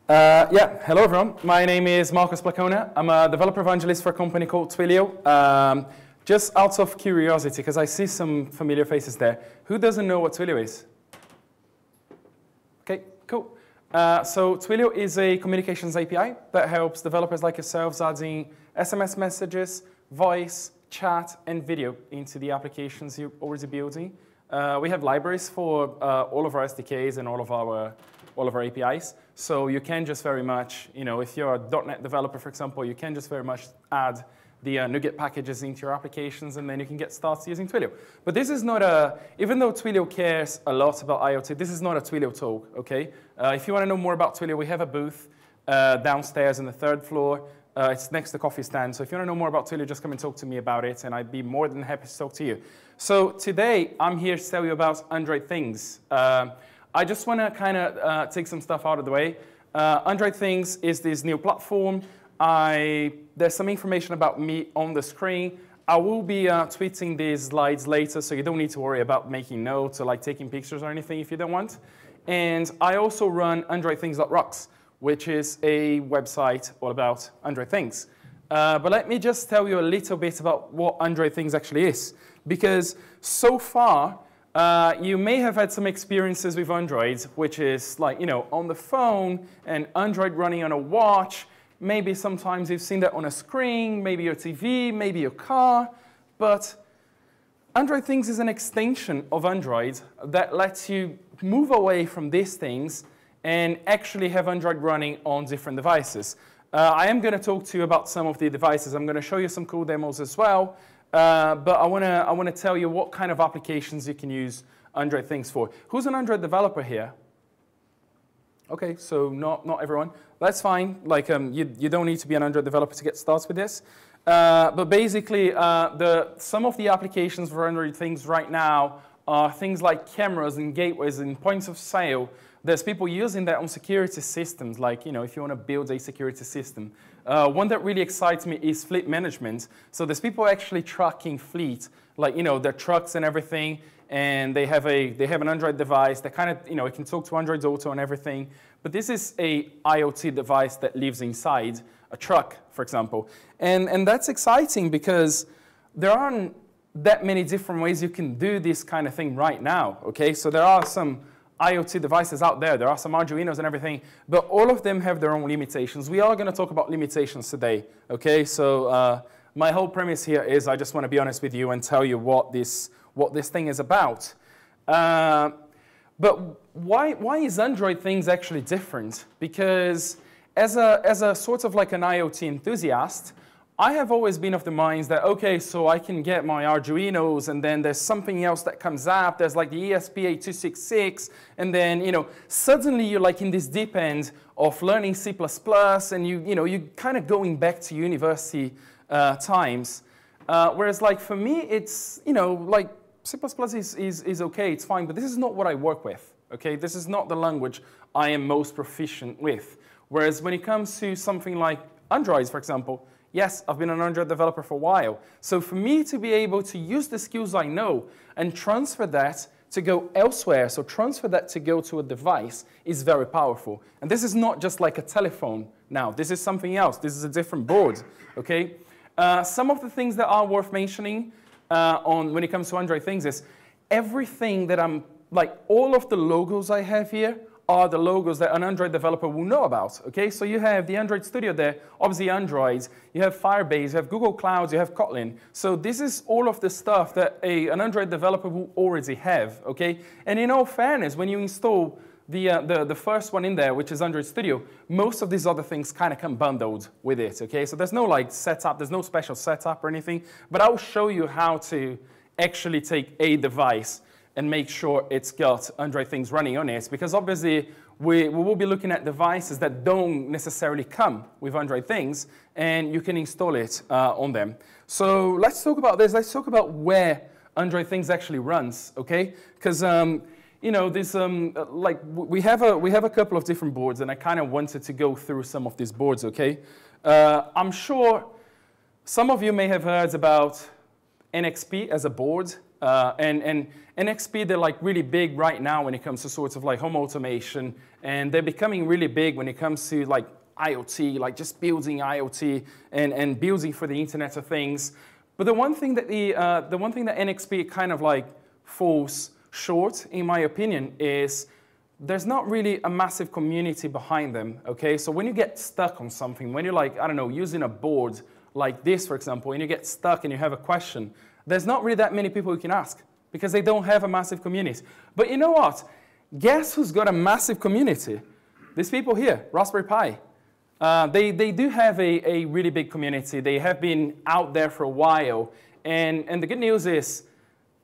Yeah, hello everyone. My name is Marcus Placona. I'm a developer evangelist for a company called Twilio. Just out of curiosity, because I see some familiar faces there, who doesn't know what Twilio is? Okay, cool. So Twilio is a communications API that helps developers like yourselves adding SMS messages, voice, chat, and video into the applications you're already building. We have libraries for all of our SDKs and all of our APIs. So you can just very much, if you're a .NET developer, for example, you can just very much add the NuGet packages into your applications, and then you can get started using Twilio. But this is not even though Twilio cares a lot about IoT, this is not a Twilio talk, okay? If you want to know more about Twilio, we have a booth downstairs on the 3rd floor. It's next to the coffee stand. So if you want to know more about Twilio, just come and talk to me about it, and I'd be more than happy to talk to you. So today, I'm here to tell you about Android Things. I just want to kind of take some stuff out of the way. Android Things is this new platform. There's some information about me on the screen. I will be tweeting these slides later, so you don't need to worry about making notes or like taking pictures or anything if you don't want. And I also run AndroidThings.rocks, which is a website all about Android Things. But let me just tell you a little bit about what Android Things actually is. Because so far, you may have had some experiences with Android, which is like, on the phone and Android running on a watch. Maybe sometimes you've seen that on a screen, maybe your TV, maybe your car. But Android Things is an extension of Android that lets you move away from these things and actually have Android running on different devices. I am going to talk to you about some of the devices. I'm going to show you some cool demos as well. But I want to tell you what kind of applications you can use Android Things for. Who's an Android developer here? Okay, so not everyone. That's fine. Like you don't need to be an Android developer to get started with this. But basically, some of the applications for Android Things right now are things like cameras and gateways and points of sale. There's people using that on security systems, like if you want to build a security system. One that really excites me is fleet management. So there's people actually tracking fleet, like their trucks and everything, and they have an Android device that kind of it can talk to Android Auto and everything. But this is a IoT device that lives inside a truck, for example, and that's exciting because there aren't that many different ways you can do this kind of thing right now. Okay, so there are some IoT devices out there. There are some Arduinos and everything, but all of them have their own limitations. We are going to talk about limitations today, okay? So my whole premise here is I just want to be honest with you and tell you what this thing is about. But why is Android Things actually different? Because as a sort of like an IoT enthusiast, I have always been of the mind that, okay, so I can get my Arduinos, and then there's something else that comes up. There's like the ESP8266, and then, suddenly you're like in this deep end of learning C++, and you're kind of going back to university times. Whereas like for me, it's, like C++ is okay, it's fine, but this is not what I work with, okay? This is not the language I am most proficient with. Whereas when it comes to something like Android, for example, yes, I've been an Android developer for a while. So for me to be able to use the skills I know and transfer that to go elsewhere, so transfer that to go to a device, is very powerful. And this is not just like a telephone now. This is something else. This is a different board, okay? Some of the things that are worth mentioning when it comes to Android Things is everything that all of the logos I have here are the logos that an Android developer will know about, okay? So you have the Android Studio there, obviously Android, you have Firebase, you have Google Clouds, you have Kotlin. So this is all of the stuff that an Android developer will already have, okay? And in all fairness, when you install the first one in there, which is Android Studio, most of these other things kind of come bundled with it, okay? So there's no like setup, there's no special setup or anything, but I'll show you how to actually take a device and make sure it's got Android Things running on it, because obviously we will be looking at devices that don't necessarily come with Android Things, and you can install it on them. So let's talk about this. Let's talk about where Android Things actually runs, okay? Because this we have a couple of different boards, and I kind of wanted to go through some of these boards, okay? I'm sure some of you may have heard about NXP as a board. And NXP, they're like really big right now when it comes to sorts of like home automation, and they're becoming really big when it comes to like IoT, like just building IoT and building for the Internet of Things. But the one thing that the one thing that NXP kind of like falls short, in my opinion, is there's not really a massive community behind them. Okay, so when you get stuck on something, when you're like, I don't know, using a board like this, for example, and you get stuck and you have a question, there's not really that many people you can ask because they don't have a massive community. But you know what? Guess who's got a massive community? These people here, Raspberry Pi. They do have a really big community. They have been out there for a while. And the good news is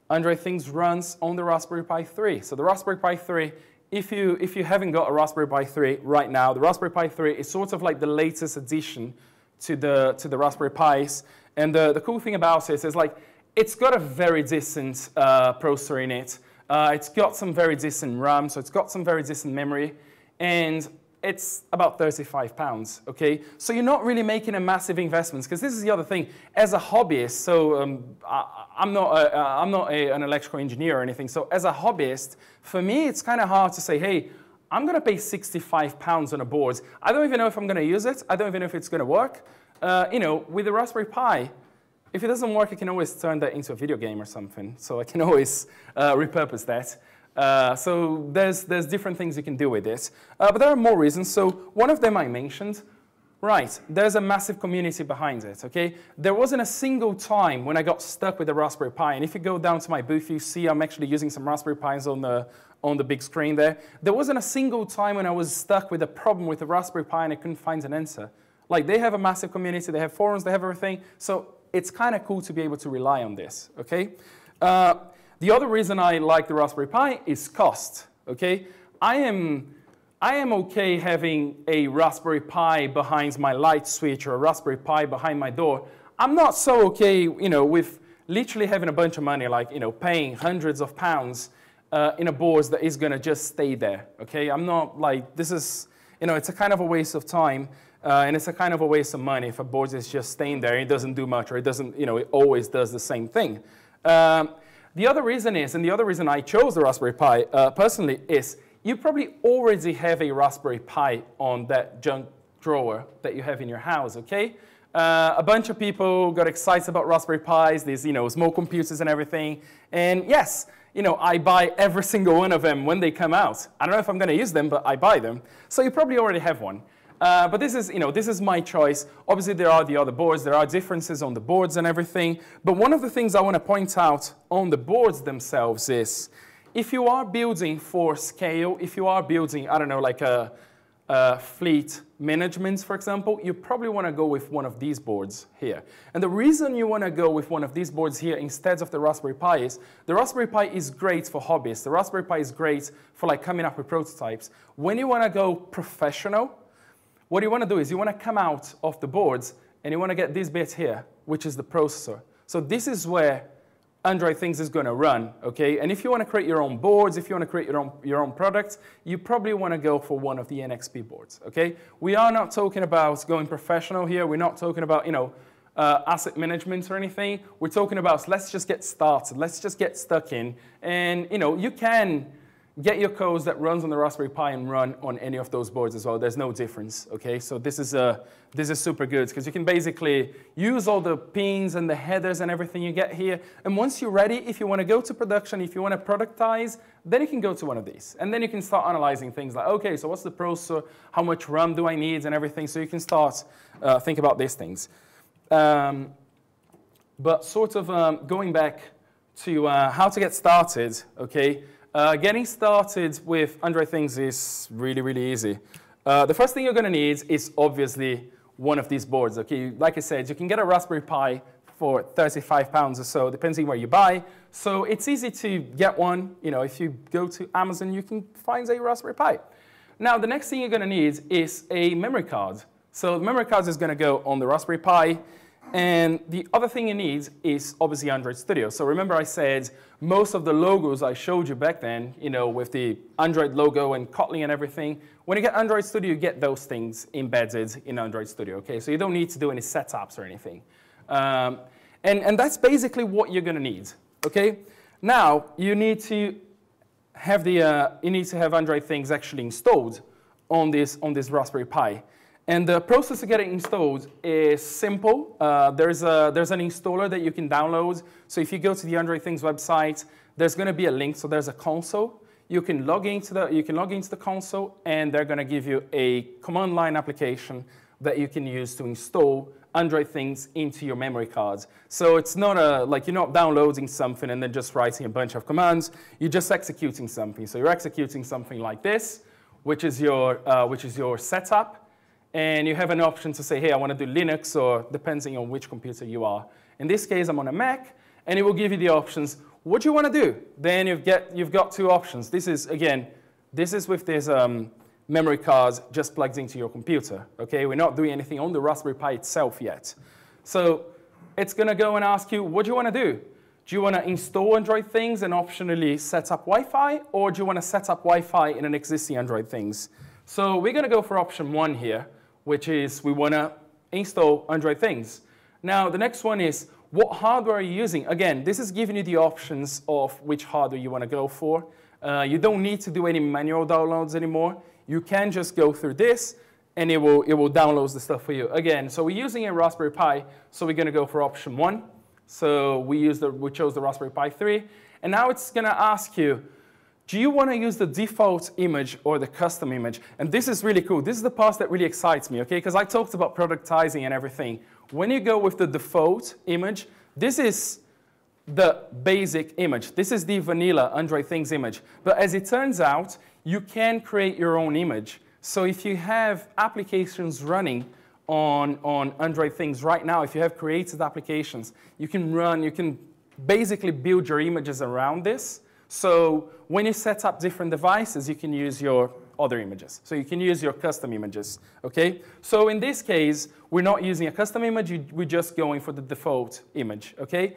Android Things runs on the Raspberry Pi 3. So the Raspberry Pi 3, if you haven't got a Raspberry Pi 3 right now, the Raspberry Pi 3 is sort of like the latest addition to the Raspberry Pis. And the cool thing about it is like, it's got a very decent processor in it. It's got some very decent RAM, so it's got some very decent memory, and it's about £35, okay? So you're not really making a massive investment, because this is the other thing. As a hobbyist, so I'm not an electrical engineer or anything, so as a hobbyist, for me, it's kind of hard to say, hey, I'm going to pay £65 on a board. I don't even know if I'm going to use it. I don't even know if it's going to work. You know, with the Raspberry Pi, if it doesn't work, I can always turn that into a video game or something. So I can always repurpose that. So there's different things you can do with it. But there are more reasons. So one of them I mentioned. Right, there's a massive community behind it, okay? There wasn't a single time when I got stuck with the Raspberry Pi. And if you go down to my booth, you see I'm actually using some Raspberry Pis on the big screen there. There wasn't a single time when I was stuck with a problem with the Raspberry Pi and I couldn't find an answer. Like, they have a massive community, they have forums, they have everything. So it's kind of cool to be able to rely on this, okay? The other reason I like the Raspberry Pi is cost, okay? I am okay having a Raspberry Pi behind my light switch or a Raspberry Pi behind my door. I'm not so okay, you know, with literally having a bunch of money, like, you know, paying hundreds of pounds in a board that is going to just stay there, okay? I'm not like, this is, you know, it's a kind of a waste of time. And it's a kind of a waste of money if a board is just staying there, it doesn't do much, or it doesn't, you know, it always does the same thing. The other reason is, and the other reason I chose the Raspberry Pi personally is, you probably already have a Raspberry Pi on that junk drawer that you have in your house, okay? A bunch of people got excited about Raspberry Pis, these, you know, small computers and everything. And yes, you know, I buy every single one of them when they come out. I don't know if I'm going to use them, but I buy them. So you probably already have one. But this is, you know, this is my choice. Obviously, there are the other boards. There are differences on the boards and everything. But one of the things I want to point out on the boards themselves is, if you are building for scale, if you are building, I don't know, like a fleet management, for example, you probably want to go with one of these boards here. And the reason you want to go with one of these boards here instead of the Raspberry Pi is, the Raspberry Pi is great for hobbyists. The Raspberry Pi is great for like coming up with prototypes. When you want to go professional, what you want to do is you want to come out of the boards and you want to get this bit here, which is the processor. So this is where Android Things is going to run, okay? And if you want to create your own boards, if you want to create your own products, you probably want to go for one of the NXP boards, okay? We are not talking about going professional here. We're not talking about, you know, asset management or anything. We're talking about, let's just get started. Let's just get stuck in. And, you know, you can get your codes that runs on the Raspberry Pi and run on any of those boards as well. There's no difference, okay? So this is super good because you can basically use all the pins and the headers and everything you get here. And once you're ready, if you want to go to production, if you want to productize, then you can go to one of these. And then you can start analyzing things like, okay, so what's the processor? How much RAM do I need and everything? So you can start think about these things. But sort of going back to how to get started, okay? Getting started with Android Things is really, really easy. The first thing you're going to need is obviously one of these boards. Okay, like I said, you can get a Raspberry Pi for £35 or so, depending where you buy. So it's easy to get one. You know, if you go to Amazon, you can find a Raspberry Pi. Now, the next thing you're going to need is a memory card. So the memory card is going to go on the Raspberry Pi. And the other thing you need is obviously Android Studio. So remember I said most of the logos I showed you back then, you know, with the Android logo and Kotlin and everything, when you get Android Studio, you get those things embedded in Android Studio, okay? So you don't need to do any setups or anything. And And that's basically what you're going to need, okay? Now, you need to have Android things actually installed on this Raspberry Pi. And the process to get it installed is simple. There's an installer that you can download. So if you go to the Android Things website, there's going to be a link. So there's a console. You can log into the console, and they're going to give you a command line application that you can use to install Android things into your memory cards. So it's not like you're not downloading something and then just writing a bunch of commands. You're just executing something. So you're executing something like this, which is your setup. And you have an option to say, hey, I want to do Linux, or depending on which computer you are. In this case, I'm on a Mac, and it will give you the options. What do you want to do? Then you've got two options. This is with this memory card just plugged into your computer. Okay, we're not doing anything on the Raspberry Pi itself yet. So it's going to go and ask you, what do you want to do? Do you want to install Android things and optionally set up Wi-Fi, or do you want to set up Wi-Fi in an existing Android things? So we're going to go for option 1 here, which is we want to install Android things. Now, the next one is, what hardware are you using? Again, this is giving you the options of which hardware you want to go for. You don't need to do any manual downloads anymore. You can just go through this, and it will download the stuff for you. Again, so we're using a Raspberry Pi, so we're going to go for option 1. So we chose the Raspberry Pi 3. And now it's going to ask you, do you want to use the default image or the custom image? And this is really cool. This is the part that really excites me, okay? Because I talked about productizing and everything. When you go with the default image, this is the basic image. This is the vanilla Android things image. But as it turns out, you can create your own image. So if you have applications running on Android things right now, if you have created applications, you can basically build your images around this. So when you set up different devices, you can use your other images. So you can use your custom images, okay? So in this case, we're not using a custom image. We're just going for the default image, okay?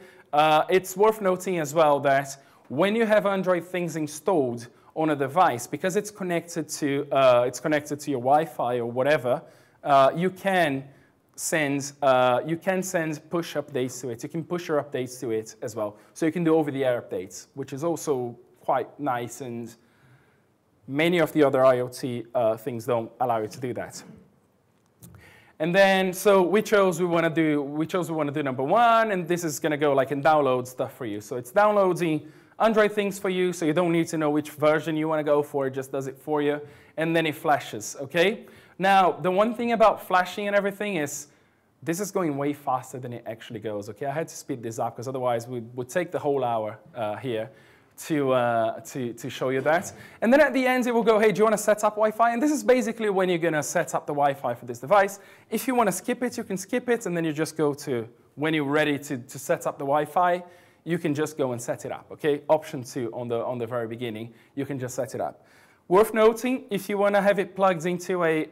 It's worth noting as well that when you have Android things installed on a device, because it's connected to your Wi-Fi or whatever, you can send push updates to it. You can push your updates to it as well. So you can do over-the-air updates, which is also quite nice, and many of the other IoT things don't allow you to do that. And then, so we chose we want to do number 1, and this is going to go like and download stuff for you. So it's downloading Android things for you, so you don't need to know which version you want to go for. It just does it for you, and then it flashes, okay? Now, the one thing about flashing and everything is this is going way faster than it actually goes, okay? I had to speed this up because otherwise we would take the whole hour here to show you that. And then at the end, it will go, hey, do you want to set up Wi-Fi? And this is basically when you're going to set up the Wi-Fi for this device. If you want to skip it, you can skip it, and then you just go to when you're ready to set up the Wi-Fi, you can just go and set it up, okay? Option 2 on the very beginning, you can just set it up. Worth noting, if you want to have it plugged into an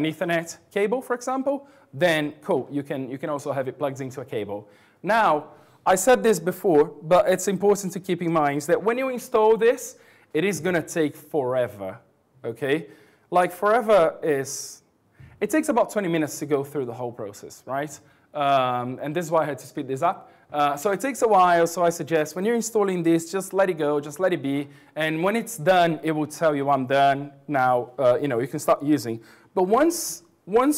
Ethernet cable, for example, then cool, you can also have it plugged into a cable. Now, I said this before, but it's important to keep in mind that when you install this, it is going to take forever, okay? Like forever it takes about 20 minutes to go through the whole process, right? And this is why I had to speed this up. So it takes a while, so I suggest when you're installing this, just let it go, just let it be. And when it's done, it will tell you, I'm done. Now, you can start using. But once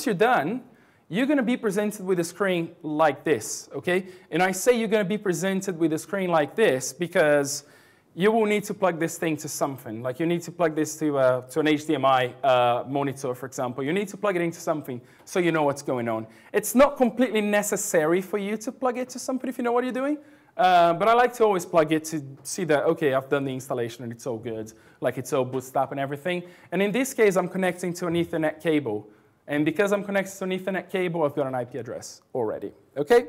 you're done, you're going to be presented with a screen like this, okay? And I say you're going to be presented with a screen like this because you will need to plug this thing to something. Like you need to plug this to an HDMI monitor, for example. You need to plug it into something so you know what's going on. It's not completely necessary for you to plug it to something if you know what you're doing. But I like to always plug it to see that, okay, I've done the installation and it's all good. Like it's all booted up and everything. And in this case, I'm connecting to an Ethernet cable. And because I'm connected to an Ethernet cable, I've got an IP address already, okay?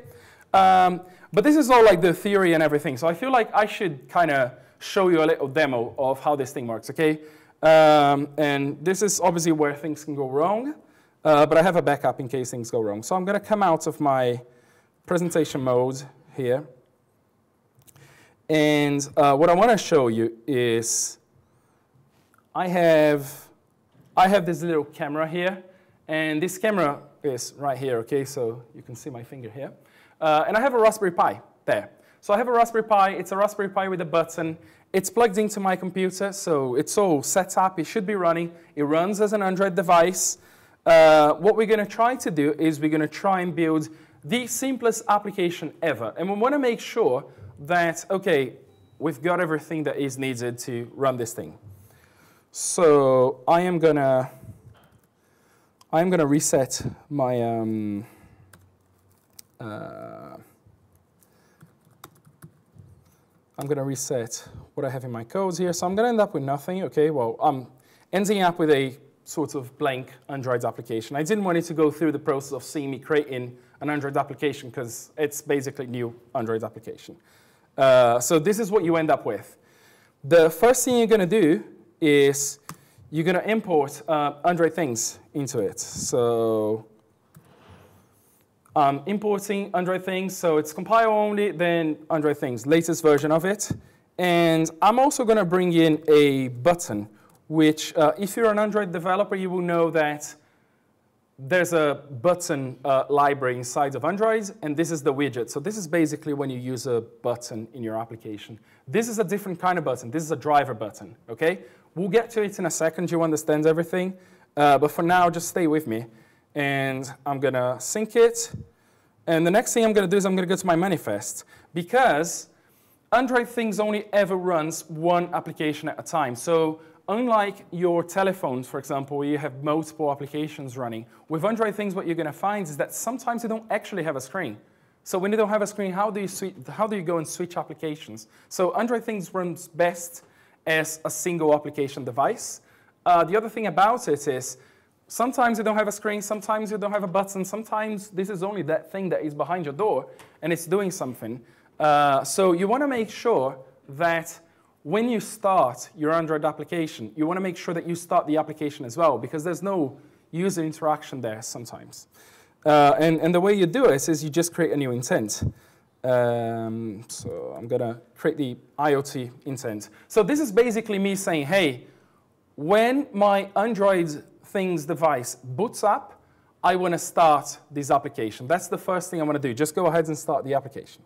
But this is all like the theory and everything. So I feel like I should kind of show you a little demo of how this thing works, okay? And this is obviously where things can go wrong, but I have a backup in case things go wrong. So I'm going to come out of my presentation mode here. And what I want to show you is I have this little camera here. And this camera is right here, okay? So you can see my finger here. And I have a Raspberry Pi there. So I have a Raspberry Pi. It's a Raspberry Pi with a button. It's plugged into my computer, so it's all set up. It should be running. It runs as an Android device. What we're going to try to do is we're going to try and build the simplest application ever. And we want to make sure that, OK, we've got everything that is needed to run this thing. So I am going to reset my I'm going to reset what I have in my codes here. So I'm going to end up with nothing. OK, well, I'm ending up with a sort of blank Android application. I didn't want it to go through the process of seeing me creating an Android application because it's basically a new Android application. So this is what you end up with. The first thing you're going to do is you're going to import Android things into it. So I'm importing Android things. So it's compile only, then Android things, latest version of it. And I'm also going to bring in a button, which if you're an Android developer, you will know that there's a button library inside of Android, and this is the widget. So this is basically when you use a button in your application. This is a different kind of button. This is a driver button, OK? We'll get to it in a second. You understand everything. But for now, just stay with me. And I'm going to sync it. And the next thing I'm going to do is I'm going to go to my manifest. Because Android things only ever runs one application at a time. So unlike your telephones, for example, where you have multiple applications running, with Android things, what you're going to find is that sometimes you don't actually have a screen. So when you don't have a screen, how do you go and switch applications? So Android things runs best as a single application device. The other thing about it is sometimes you don't have a screen, sometimes you don't have a button, sometimes this is only that thing that is behind your door and it's doing something. So you want to make sure that when you start your Android application, you want to make sure that you start the application as well, because there's no user interaction there sometimes. And the way you do it is you just create a new intent. So I'm going to create the IoT intent. So this is basically me saying, hey, when my Android things device boots up, I want to start this application. That's the first thing I want to do. Just go ahead and start the application.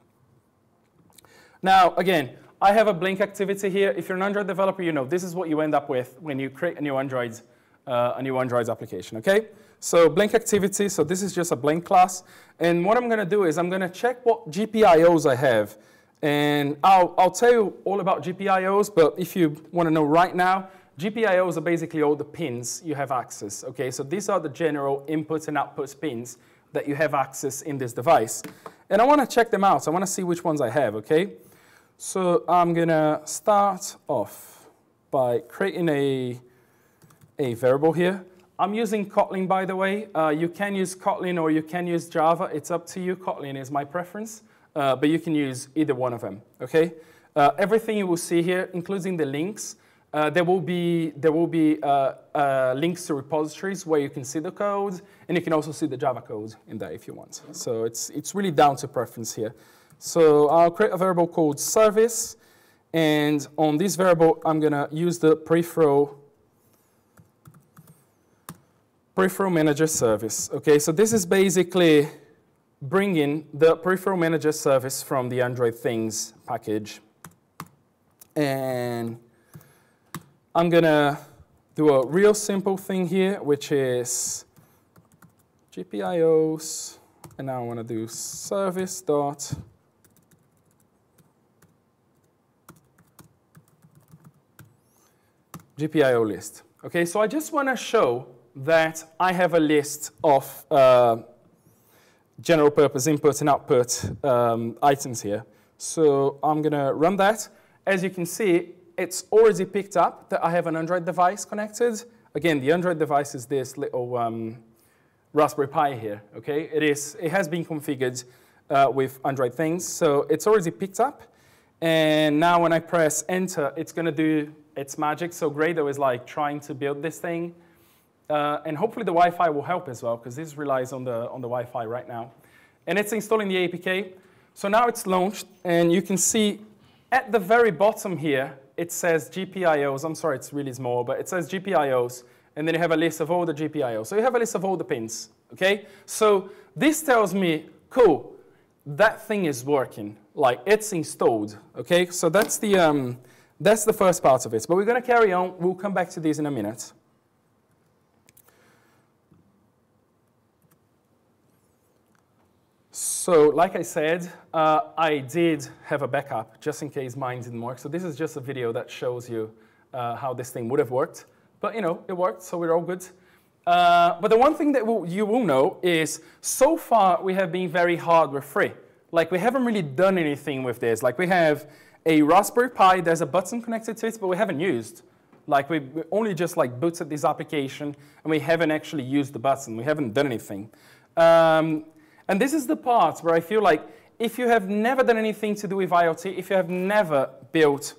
Now, again, I have a blink activity here. If you're an Android developer, you know this is what you end up with when you create a new Android application, OK? So blink activity, so this is just a blink class. And what I'm going to do is I'm going to check what GPIOs I have. And I'll tell you all about GPIOs, but if you want to know right now, GPIOs are basically all the pins you have access, OK? So these are the general input and output pins that you have access in this device. And I want to check them out. So I want to see which ones I have, OK? So I'm going to start off by creating a variable here. I'm using Kotlin, by the way. You can use Kotlin or you can use Java. It's up to you. Kotlin is my preference, but you can use either one of them, OK? Everything you will see here, including the links, there will be links to repositories where you can see the code, and you can also see the Java code in there if you want. So it's really down to preference here. So I'll create a variable called service, and on this variable, I'm going to use the peripheral manager service. Okay, so this is basically bringing the peripheral manager service from the Android things package. And I'm going to do a real simple thing here, which is GPIOs. And now I want to do service dot GPIO list. Okay, so I just want to show that I have a list of general purpose input and output items here. So I'm going to run that. As you can see, it's already picked up that I have an Android device connected. Again, the Android device is this little Raspberry Pi here. Okay, it has been configured with Android things, so it's already picked up. And now when I press enter, it's going to do its magic. So Grado is like trying to build this thing. And hopefully the Wi-Fi will help as well, because this relies on the Wi-Fi right now. And it's installing the APK. So now it's launched, and you can see at the very bottom here, it says GPIOs. I'm sorry, it's really small, but it says GPIOs. And then you have a list of all the GPIOs. So you have a list of all the pins, OK? So this tells me, cool, that thing is working, like it's installed, okay? So that's the first part of it. But we're going to carry on. We'll come back to this in a minute. So like I said, I did have a backup just in case mine didn't work. So this is just a video that shows you how this thing would have worked. But, you know, it worked, so we're all good. But the one thing that you will know is so far we have been very hardware free. Like we haven't really done anything with this. Like we have a Raspberry Pi, there's a button connected to it, but we haven't used. Like we only just like booted this application and we haven't actually used the button. We haven't done anything. And this is the part where I feel like if you have never done anything to do with IoT, if you have never built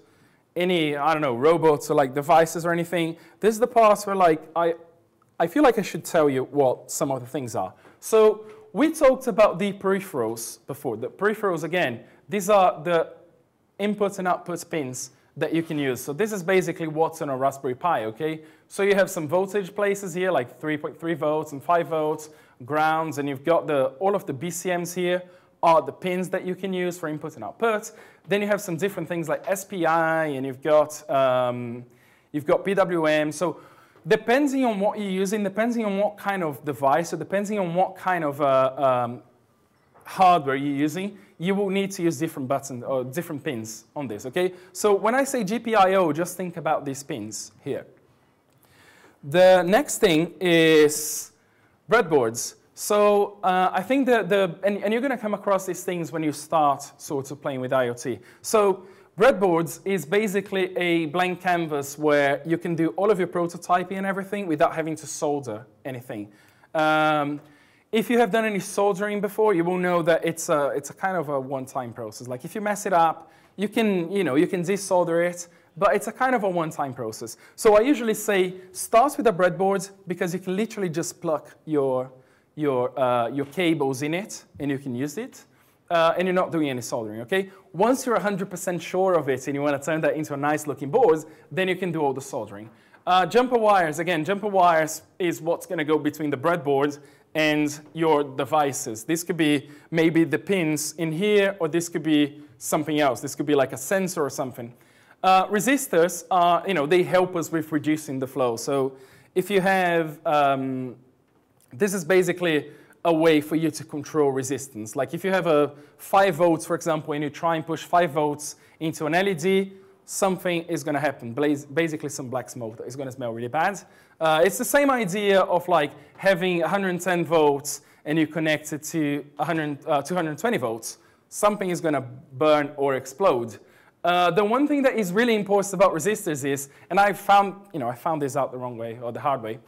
any, I don't know, robots or like devices or anything, this is the part where like I feel like I should tell you what some of the things are. So we talked about the peripherals before. The peripherals, again, these are the input and output pins that you can use. So this is basically what's on a Raspberry Pi, okay? So you have some voltage places here, like 3.3 volts and 5 volts, grounds, and you've got all of the BCMs here are the pins that you can use for input and output. Then you have some different things like SPI, and you've got PWM. So depending on what you're using, depending on what kind of device, or depending on what kind of hardware you're using, you will need to use different buttons or different pins on this, okay? So when I say GPIO, just think about these pins here. The next thing is breadboards. So I think and you're going to come across these things when you start sort of playing with IoT. So breadboards is basically a blank canvas where you can do all of your prototyping and everything without having to solder anything. If you have done any soldering before, you will know that it's a kind of a one-time process. Like if you mess it up, you can desolder it, but it's a kind of a one-time process. So I usually say start with a breadboard because you can literally just plug your cables in it and you can use it. And you're not doing any soldering, okay? Once you're 100% sure of it and you want to turn that into a nice looking board, then you can do all the soldering. Jumper wires, again, jumper wires is what's going to go between the breadboard and your devices. This could be maybe the pins in here, or this could be something else. This could be like a sensor or something. Resistors are, they help us with reducing the flow. So if you have, this is basically a way for you to control resistance. Like if you have a 5 volts, for example, and you try and push 5 volts into an LED, something is going to happen, basically some black smoke that is going to smell really bad. It's the same idea of like having 110 volts and you connect it to 220 volts. Something is going to burn or explode. The one thing that is really important about resistors is, and I found this out the wrong way or the hard way,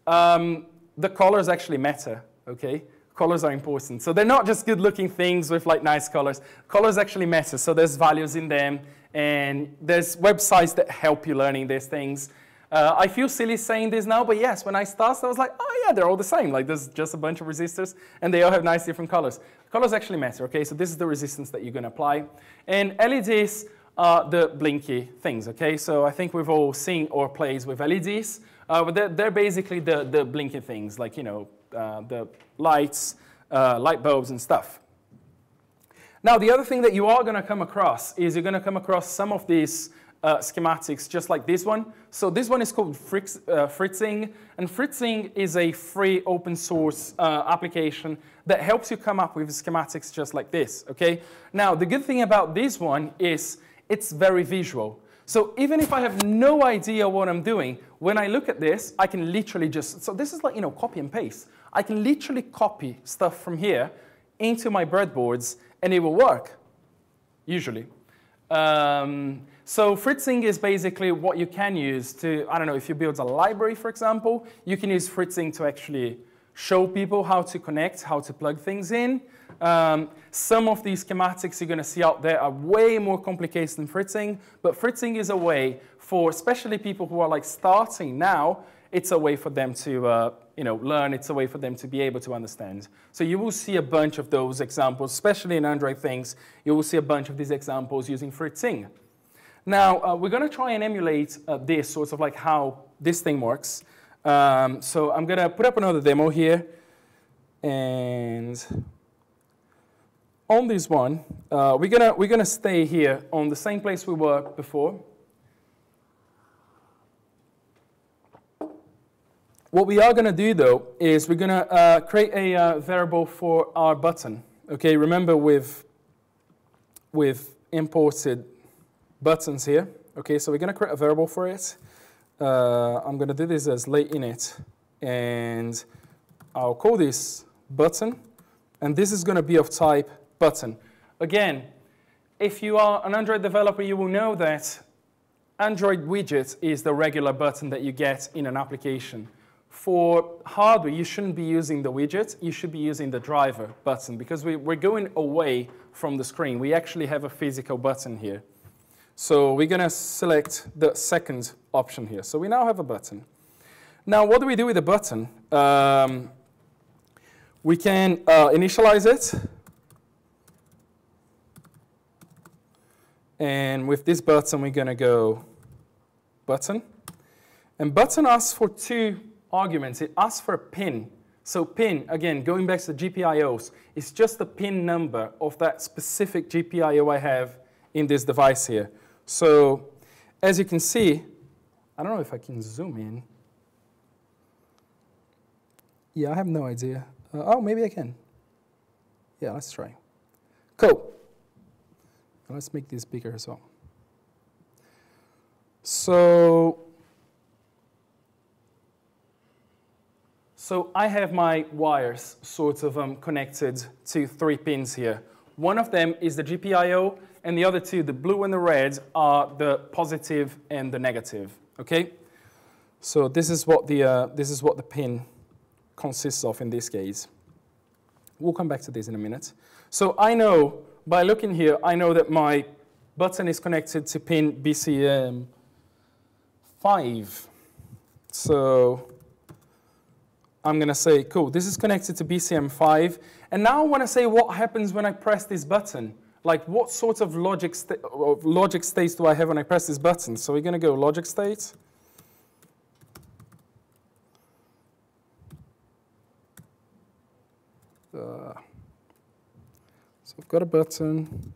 the colors actually matter. Okay, colors are important. So they're not just good-looking things with like nice colors. Colors actually matter. So there's values in them, and there's websites that help you learning these things. I feel silly saying this now, but yes, when I started, I was like, oh yeah, they're all the same. Like there's just a bunch of resistors, and they all have nice different colors. Colors actually matter. Okay, so this is the resistance that you're going to apply, and LEDs are the blinky things. Okay, so I think we've all seen or played with LEDs, but they're basically the blinky things, like the lights, light bulbs and stuff. Now, the other thing that you are going to come across is you're going to come across some of these schematics just like this one. So this one is called Fritzing, and Fritzing is a free open source application that helps you come up with schematics just like this, okay? Now, the good thing about this one is it's very visual. So even if I have no idea what I'm doing, when I look at this, I can literally just, so this is like, copy and paste. I can literally copy stuff from here into my breadboards, and it will work, usually. So Fritzing is basically what you can use to, I don't know, if you build a library, for example, you can use Fritzing to actually show people how to connect, how to plug things in. Some of these schematics you're going to see out there are way more complicated than Fritzing, but Fritzing is a way for especially people who are like starting now. It's a way for them to learn. It's a way for them to be able to understand. So you will see a bunch of those examples, especially in Android things. You will see a bunch of these examples using Fritzing. Now, we're going to try and emulate this, sort of like how this thing works. So I'm going to put up another demo here. And on this one, we're gonna stay here on the same place we were before. What we are gonna do though is we're gonna create a variable for our button. Okay, remember we've imported buttons here. Okay, so we're gonna create a variable for it. I'm gonna do this as late init, and I'll call this button, and this is gonna be of type button. Again, if you are an Android developer, you will know that Android widget is the regular button that you get in an application. For hardware, you shouldn't be using the widget, you should be using the driver button, because we're going away from the screen. We actually have a physical button here. So we're gonna select the second option here. So we now have a button. Now, what do we do with the button? We can initialize it. And with this button, we're gonna go button. And button asks for two arguments. It asks for a pin. So pin, again, going back to the GPIOs, is just the pin number of that specific GPIO I have in this device here. So as you can see, I don't know if I can zoom in. Yeah, I have no idea. Oh, maybe I can. Yeah, let's try. Cool. Let's make this bigger as well. So I have my wires sort of connected to 3 pins here. One of them is the GPIO, and the other 2, the blue and the red, are the positive and the negative. Okay. So this is what the pin consists of in this case. We'll come back to this in a minute. So I know, by looking here, I know that my button is connected to pin BCM5. So I'm going to say, cool, this is connected to BCM5. And now I want to say what happens when I press this button. Like, what sort of logic states do I have when I press this button? So we're going to go logic state. So I've got a button.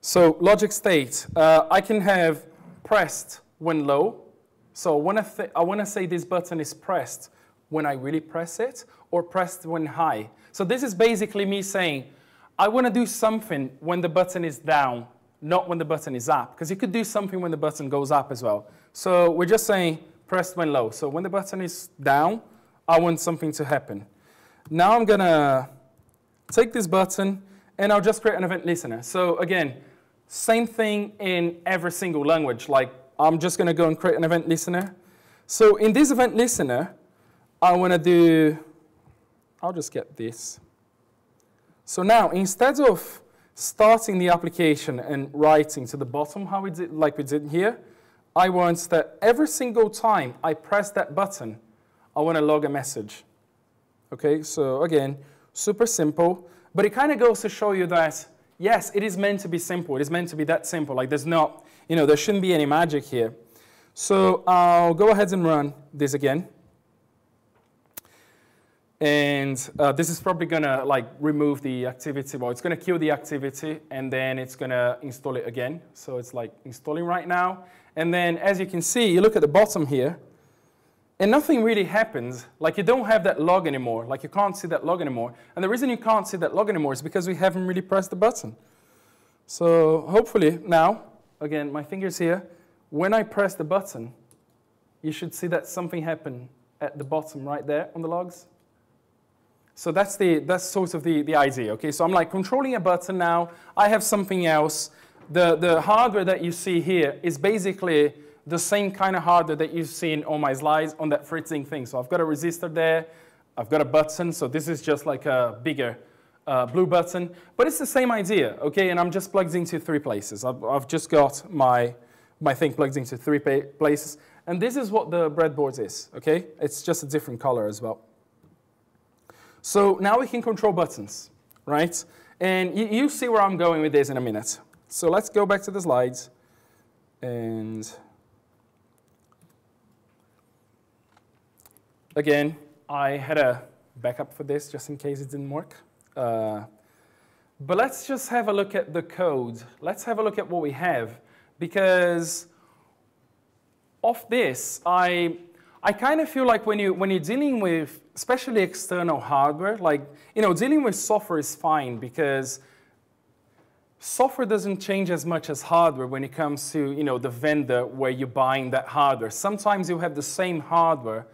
So logic state, I can have pressed when low. So I want to say this button is pressed when I really press it, or pressed when high. So this is basically me saying, I want to do something when the button is down, not when the button is up, because you could do something when the button goes up as well. So we're just saying pressed when low. So when the button is down, I want something to happen. Now I'm going to take this button, and I'll just create an event listener. So again, same thing in every single language. Like, I'm just going to go and create an event listener. So in this event listener, I want to do, I'll just get this. So now, instead of starting the application and writing to the bottom, how we did, like we did here, I want that every single time I press that button, I want to log a message. Okay, so again, super simple, but it kind of goes to show you that, yes, it is meant to be simple. It is meant to be that simple. Like, there's not, there shouldn't be any magic here. So I'll go ahead and run this again. And this is probably going to remove the activity. Well, it's going to kill the activity, and then it's going to install it again. So it's like installing right now. And then, as you can see, you look at the bottom here, and nothing really happens. Like, you don't have that log anymore. Like, you can't see that log anymore. And the reason you can't see that log anymore is because we haven't really pressed the button. So hopefully now, again, my finger's here. When I press the button, you should see that something happened at the bottom right there on the logs. So that's sort of the idea. Okay, so I'm like controlling a button now. I have something else. The hardware that you see here is basically the same kind of hardware that you've seen on my slides on that fritzing thing. So I've got a resistor there. I've got a button. So this is just like a bigger blue button. But it's the same idea, okay? And I'm just plugged into 3 places. I've just got my thing plugged into 3 places. And this is what the breadboard is, okay? It's just a different color as well. So now we can control buttons, right? And you see where I'm going with this in a minute. So let's go back to the slides. And again, I had a backup for this, just in case it didn't work. But let's just have a look at the code. Let's have a look at what we have, because of this, I kind of feel like when you're dealing with, especially external hardware, like, dealing with software is fine, because software doesn't change as much as hardware when it comes to, the vendor where you're buying that hardware. Sometimes you have the same hardware,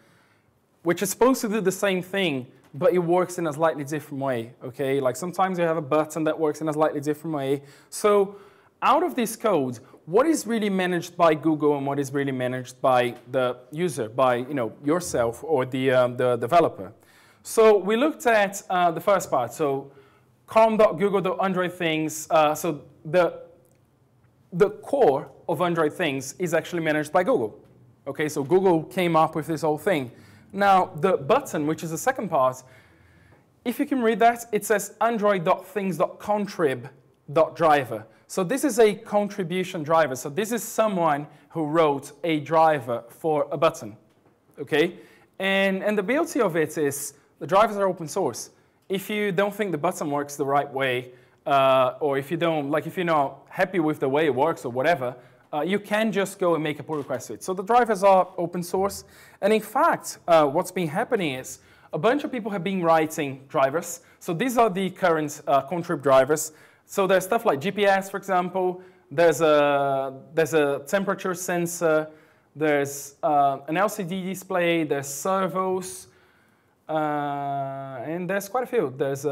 which is supposed to do the same thing, but it works in a slightly different way, okay? Like sometimes you have a button that works in a slightly different way. So out of this code, what is really managed by Google and what is really managed by the user, by yourself or the developer? So we looked at the first part. So com.google.android things. So the core of Android things is actually managed by Google. Okay, so Google came up with this whole thing. Now, the button, which is the second part, if you can read that, it says android.things.contrib.driver. So this is a contribution driver. So this is someone who wrote a driver for a button, okay? And the beauty of it is the drivers are open source. If you don't think the button works the right way, or if you're not happy with the way it works or whatever, you can just go and make a pull request to it. So the drivers are open source. And in fact, what's been happening is a bunch of people have been writing drivers. So these are the current contrib drivers. So there's stuff like GPS, for example. There's a temperature sensor. There's an LCD display. There's servos. And there's quite a few. There's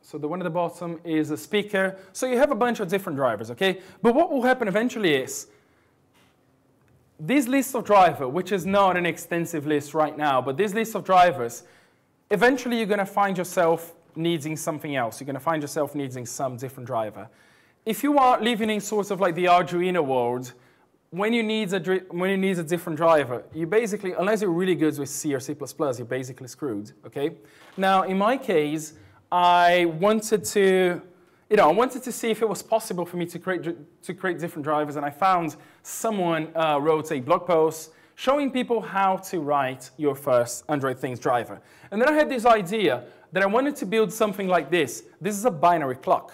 so the one at the bottom is a speaker. So you have a bunch of different drivers, okay? But what will happen eventually is this list of drivers, which is not an extensive list right now, but this list of drivers, eventually you're going to find yourself needing something else. You're going to find yourself needing some different driver. If you are living in sort of like the Arduino world, when you need a different driver, you basically, unless you're really good with C or C++, you're basically screwed, okay? Now, in my case, I wanted to see if it was possible for me to create different drivers, and I found someone wrote a blog post showing people how to write your first Android Things driver. And then I had this idea that I wanted to build something like this. This is a binary clock,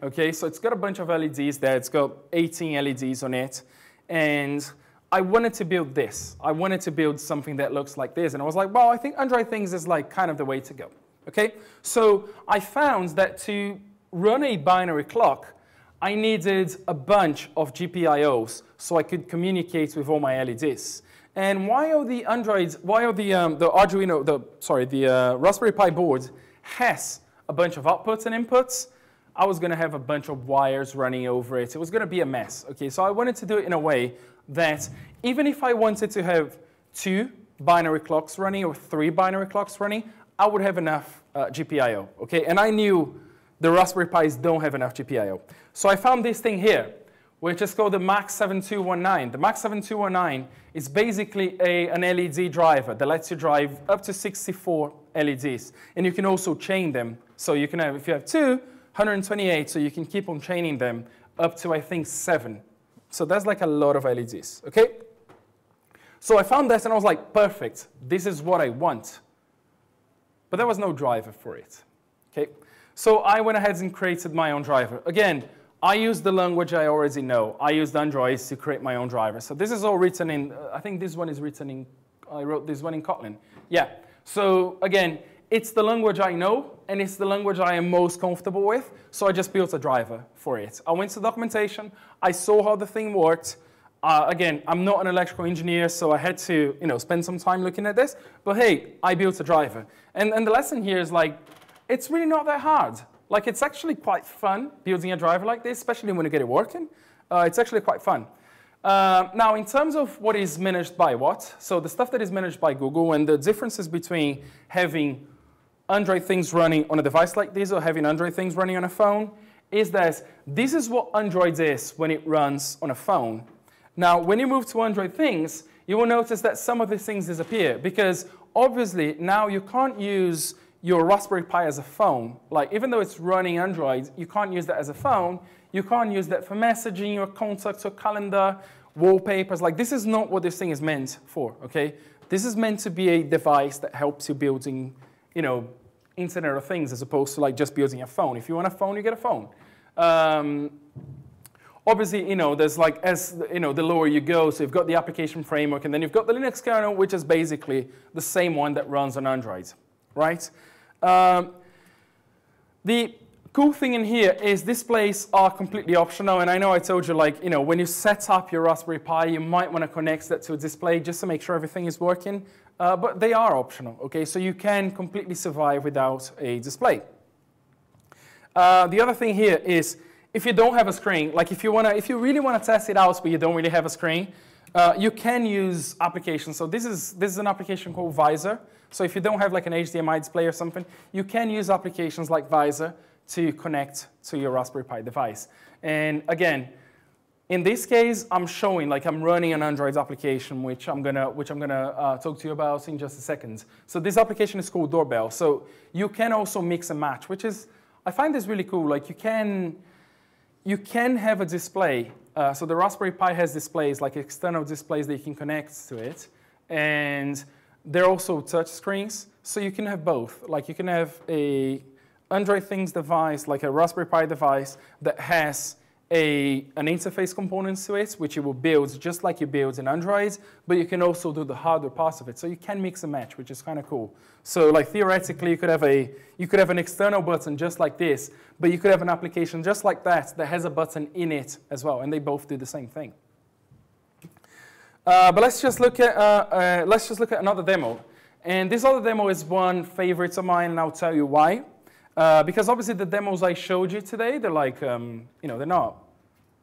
okay? So it's got a bunch of LEDs there. It's got 18 LEDs on it. And I wanted to build this. I wanted to build something that looks like this. And I was like, well, I think Android Things is like kind of the way to go, okay? So I found that to run a binary clock, I needed a bunch of GPIOs so I could communicate with all my LEDs. And while the Raspberry Pi board has a bunch of outputs and inputs, I was going to have a bunch of wires running over it. It was going to be a mess. Okay, so I wanted to do it in a way that even if I wanted to have 2 binary clocks running or 3 binary clocks running, I would have enough GPIO. Okay, and I knew the Raspberry Pis don't have enough GPIO. So I found this thing here, which is called the MAX7219. The MAX7219 is basically an LED driver that lets you drive up to 64 LEDs. And you can also chain them. So you can have, if you have 2, 128, so you can keep on chaining them up to, I think, 7. So that's like a lot of LEDs, okay? So I found this and I was like, perfect, this is what I want. But there was no driver for it, okay? So I went ahead and created my own driver. Again, I used the language I already know. I used Android to create my own driver. So this is all written in, I think this one is written in, I wrote this one in Kotlin. Yeah, so again, it's the language I know, and it's the language I am most comfortable with, so I just built a driver for it. I went to documentation, I saw how the thing worked. Again, I'm not an electrical engineer, so I had to spend some time looking at this, but hey, I built a driver. And the lesson here is like, it's really not that hard. Like, it's actually quite fun building a driver like this, especially when you get it working. It's actually quite fun. Now, in terms of what is managed by what, so the stuff that is managed by Google and the differences between having Android Things running on a device like this or having Android Things running on a phone is that this is what Android is when it runs on a phone. Now, when you move to Android Things, you will notice that some of these things disappear because obviously now you can't use your Raspberry Pi as a phone. Like, even though it's running Android, you can't use that as a phone. You can't use that for messaging, your contacts, or calendar, wallpapers. Like, this is not what this thing is meant for, okay? This is meant to be a device that helps you building, you know, Internet of Things as opposed to like just building a phone. If you want a phone, you get a phone. Obviously, you know, there's like, as you know, the lower you go, so you've got the application framework, and then you've got the Linux kernel, which is basically the same one that runs on Android, right? The cool thing in here is displays are completely optional, and I know I told you, like, you know, when you set up your Raspberry Pi, you might want to connect that to a display just to make sure everything is working, but they are optional, okay? So you can completely survive without a display. The other thing here is, if you don't have a screen, like if you really want to test it out but you don't really have a screen, you can use applications. So this is an application called Visor. So if you don't have like an HDMI display or something, you can use applications like Visor to connect to your Raspberry Pi device. And again, in this case, I'm showing, like I'm running an Android application, which I'm gonna talk to you about in just a second. So this application is called Doorbell. So you can also mix and match, which is, I find this really cool. Like you can have a display. So the Raspberry Pi has displays, like external displays that you can connect to it. And they're also touch screens. So you can have both. Like you can have a Android Things device, like a Raspberry Pi device that has an interface component to it, which you will build just like you build in Android, but you can also do the hardware parts of it. So you can mix and match, which is kind of cool. So like theoretically, you could have an external button just like this, but you could have an application just like that has a button in it as well, and they both do the same thing. But let's just look at another demo. And this other demo is one favorite of mine, and I'll tell you why. Because obviously the demos I showed you today, they're like, you know,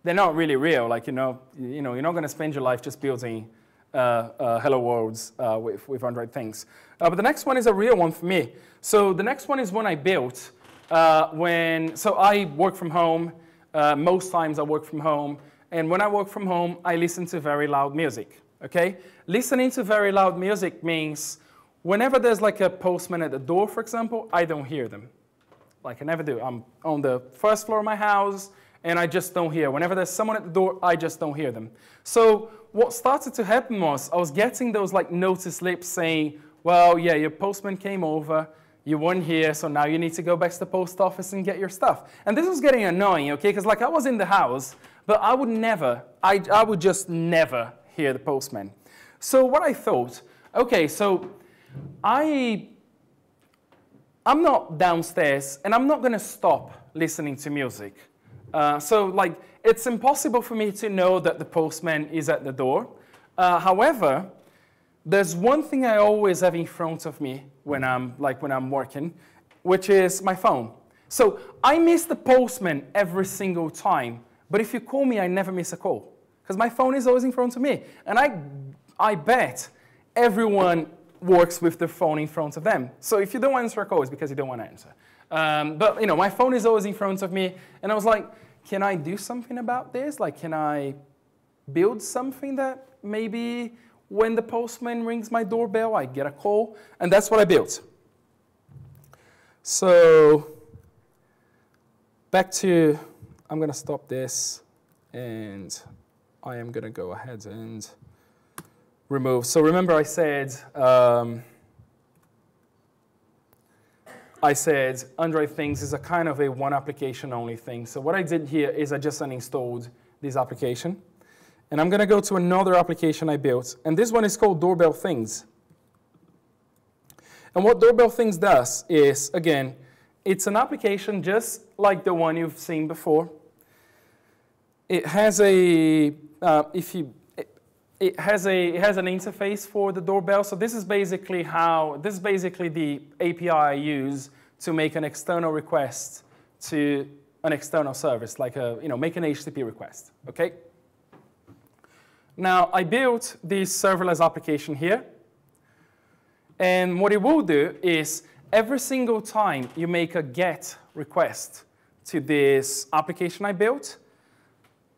they're not really real. Like, you know, you're not going to spend your life just building hello worlds with Android Things. But the next one is a real one for me. So the next one is one I built so I work from home. Most times I work from home. And when I work from home, I listen to very loud music, okay? Listening to very loud music means whenever there's like a postman at the door, for example, I don't hear them. Like I never do. I'm on the first floor of my house, and I just don't hear. Whenever there's someone at the door, I just don't hear them. So what started to happen was I was getting those like notice slips saying, well, yeah, your postman came over, you weren't here, so now you need to go back to the post office and get your stuff. And this was getting annoying, okay? Because like I was in the house, but I would just never hear the postman. So what I thought, okay, so I'm not downstairs, and I'm not going to stop listening to music. So like, it's impossible for me to know that the postman is at the door. However, there's one thing I always have in front of me when I'm working, which is my phone. So I miss the postman every single time, but if you call me, I never miss a call, because my phone is always in front of me. And I bet everyone works with the phone in front of them. So if you don't answer a call, it's because you don't want to answer. But you know, my phone is always in front of me, and I was like, can I do something about this? Like, can I build something that maybe when the postman rings my doorbell, I get a call? And that's what I built. So back to, I'm going to stop this, and I am going to go ahead and remove. So remember I said Android Things is a kind of a one application only thing. So what I did here is I just uninstalled this application. And I'm going to go to another application I built. And this one is called Doorbell Things. And what Doorbell Things does is, again, it's an application just like the one you've seen before. It has it has an interface for the doorbell. So this is basically the API I use to make an external request to an external service, like make an HTTP request, okay? Now, I built this serverless application here. And what it will do is every single time you make a GET request to this application I built,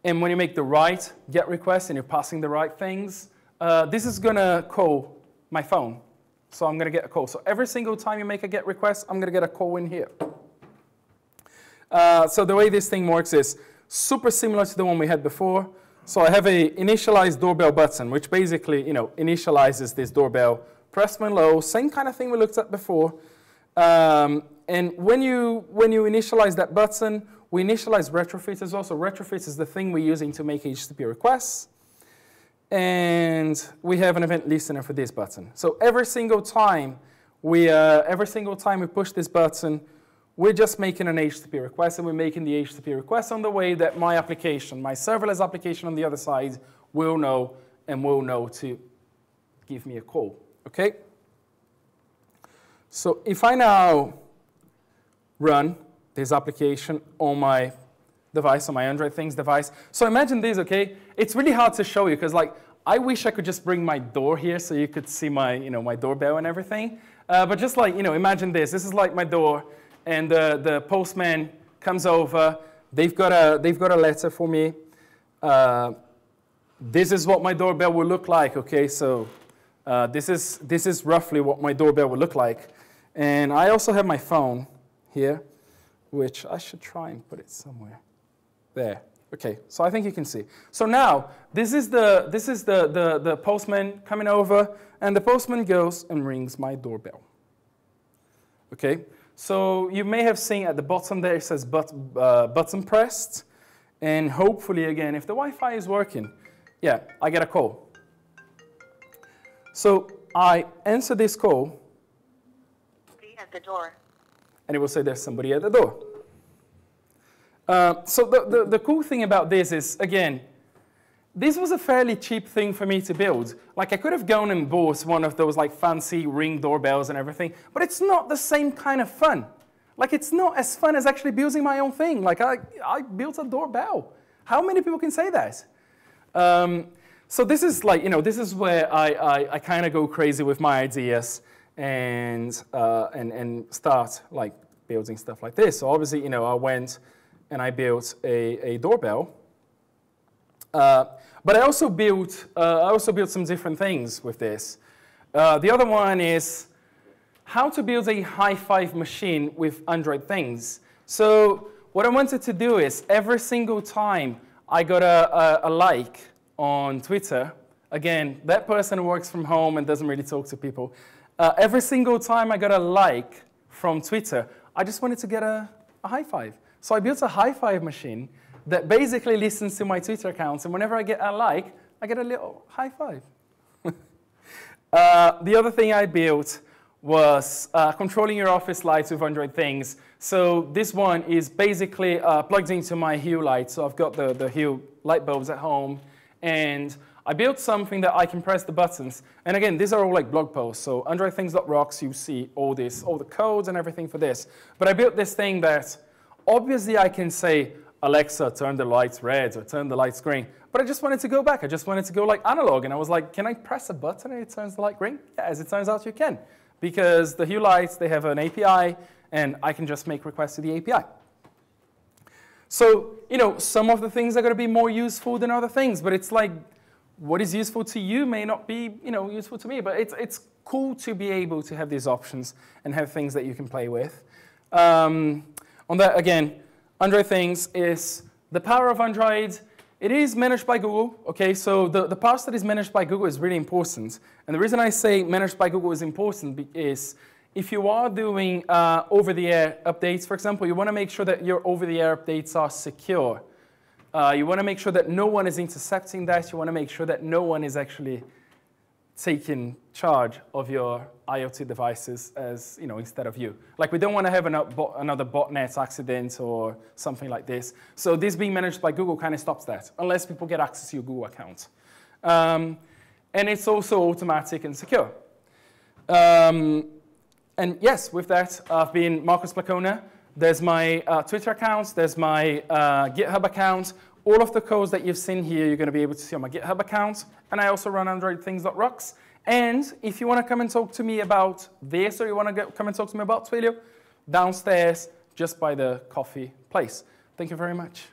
and when you make the right GET request and you're passing the right things, this is going to call my phone. So I'm going to get a call. So every single time you make a GET request, I'm going to get a call in here. So the way this thing works is super similar to the one we had before. So I have a initialize doorbell button, which basically, initializes this doorbell. Press when low, same kind of thing we looked at before. And when you initialize that button, we initialize retrofit as well. So retrofit is the thing we're using to make HTTP requests. And we have an event listener for this button. So every single time we push this button, we're just making an HTTP request, and we're making the HTTP request on the way that my application, my serverless application on the other side, will know to give me a call. Okay? So if I now run this application on my device, on my Android Things device, so imagine this, okay? It's really hard to show you because, like, I wish I could just bring my door here so you could see my, my doorbell and everything. But just like, imagine this. This is like my door. And the postman comes over. They've got a letter for me. This is what my doorbell will look like. Okay, so this is roughly what my doorbell will look like. And I also have my phone here, which I should try and put it somewhere. There. Okay, so I think you can see. So now this is the postman coming over, and the postman goes and rings my doorbell. Okay. So you may have seen at the bottom there it says button pressed, and hopefully again, if the Wi-Fi is working, yeah, I get a call. So I answer this call. Be at the door. And it will say there's somebody at the door. So the cool thing about this is, again, this was a fairly cheap thing for me to build. Like, I could have gone and bought one of those like fancy Ring doorbells and everything, but it's not the same kind of fun. Like, it's not as fun as actually building my own thing. Like, I built a doorbell. How many people can say that? So this is like, this is where I kind of go crazy with my ideas and start like building stuff like this. So obviously, I went and I built a doorbell. But I also built some different things with this. The other one is how to build a high-five machine with Android Things. So what I wanted to do is every single time I got a like on Twitter, again, that person works from home and doesn't really talk to people. Every single time I got a like from Twitter, I just wanted to get a high five. So I built a high five machine that basically listens to my Twitter accounts, and whenever I get a like, I get a little high five. The other thing I built was controlling your office lights with Android Things. So this one is basically plugged into my Hue light. So I've got the Hue light bulbs at home, and I built something that I can press the buttons. And again, these are all like blog posts. So AndroidThings.rocks, you see all the codes and everything for this. But I built this thing that obviously I can say, Alexa, turn the lights red or turn the lights green. But I just wanted to go back. I just wanted to go like analog. And I was like, can I press a button and it turns the light green? Yeah, as it turns out, you can. Because the Hue lights, they have an API, and I can just make requests to the API. So, some of the things are going to be more useful than other things. But it's like, what is useful to you may not be, useful to me. But it's cool to be able to have these options and have things that you can play with. On that, again, Android Things is the power of Android. It is managed by Google, okay? So the parts that is managed by Google is really important. And the reason I say managed by Google is important is if you are doing over-the-air updates, for example, you want to make sure that your over-the-air updates are secure. You want to make sure that no one is intercepting that. You want to make sure that no one is actually taking charge of your IoT devices as, instead of you. Like, we don't want to have another botnet accident or something like this. So this being managed by Google kind of stops that, unless people get access to your Google account. And it's also automatic and secure. And yes, with that, I've been Marcus Placona. There's my Twitter accounts. There's my GitHub account. All of the codes that you've seen here, you're going to be able to see on my GitHub account. And I also run AndroidThings.rocks. And if you want to come and talk to me about this, or you want to come and talk to me about Twilio, downstairs, just by the coffee place. Thank you very much.